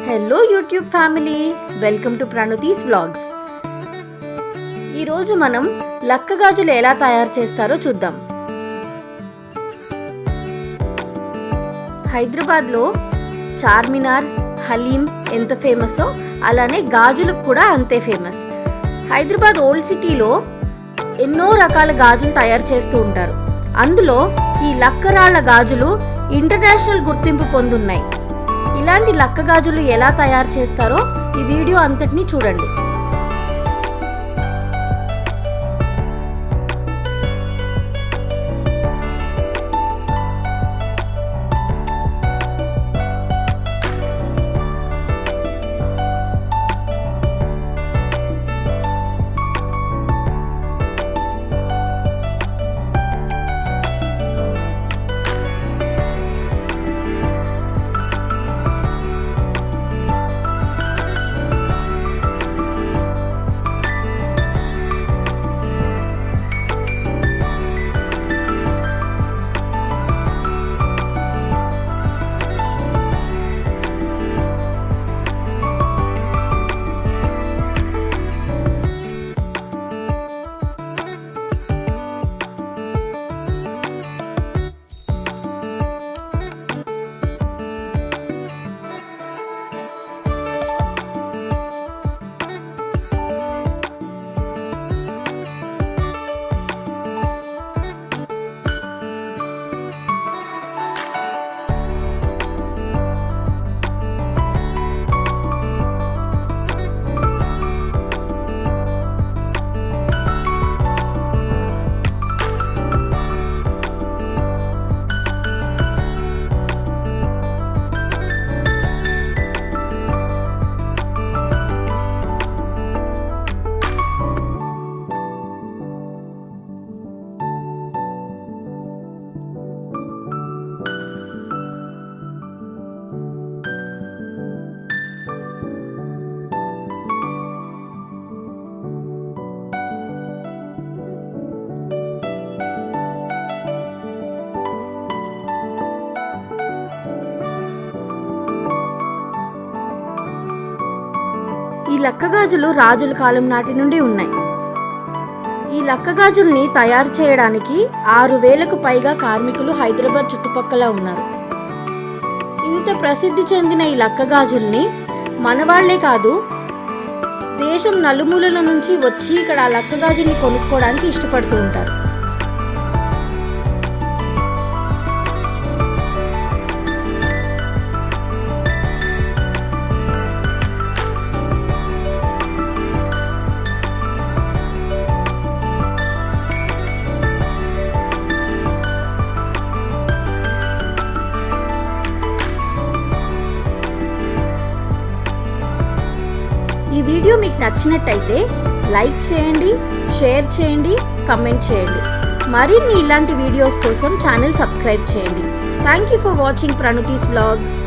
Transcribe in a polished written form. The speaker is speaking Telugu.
Hello YouTube family, welcome to Pranuthi's vlogs. ఈరోజు మనం లక్క గాజులు ఎలా తయారు చేస్తారో చూద్దాం. హైదరాబాద్లో చార్మినార్, హలీం ఎంత ఫేమసో అలానే గాజులకు కూడా అంతే ఫేమస్. హైదరాబాద్ ఓల్డ్ సిటీలో ఎన్నో రకాల గాజులు తయారు చేస్తూ ఉంటారు. అందులో ఈ లక్కరాళ్ల గాజులు ఇంటర్నేషనల్ గుర్తింపు పొందున్నాయి. ఇలాంటి లక్క గాజులు ఎలా తయారు చేస్తారో ఈ వీడియో అంతటిని చూడండి. ఈ లక్క గాజులు రాజుల కాలం నాటి నుండి ఉన్నాయి. ఈ లక్క గాజుల్ని తయారు చేయడానికి 6,000కు పైగా కార్మికులు హైదరాబాద్ చుట్టుపక్కల ఉన్నారు. ఇంత ప్రసిద్ధి చెందిన ఈ లక్క గాజుల్ని మనవాళ్లే కాదు, దేశం నలుమూలల నుంచి వచ్చి ఇక్కడ ఆ లక్క గాజుల్ని కొనుక్కోవడానికి ఇష్టపడుతూ ఉంటారు. ఈ వీడియో మీకు నచ్చినట్టయితే లైక్ చేయండి, షేర్ చేయండి, కమెంట్ చేయండి. మరిన్ని ఇలాంటి వీడియోస్ కోసం ఛానల్ సబ్స్క్రైబ్ చేయండి. Thank you for watching Pranuthi's vlogs.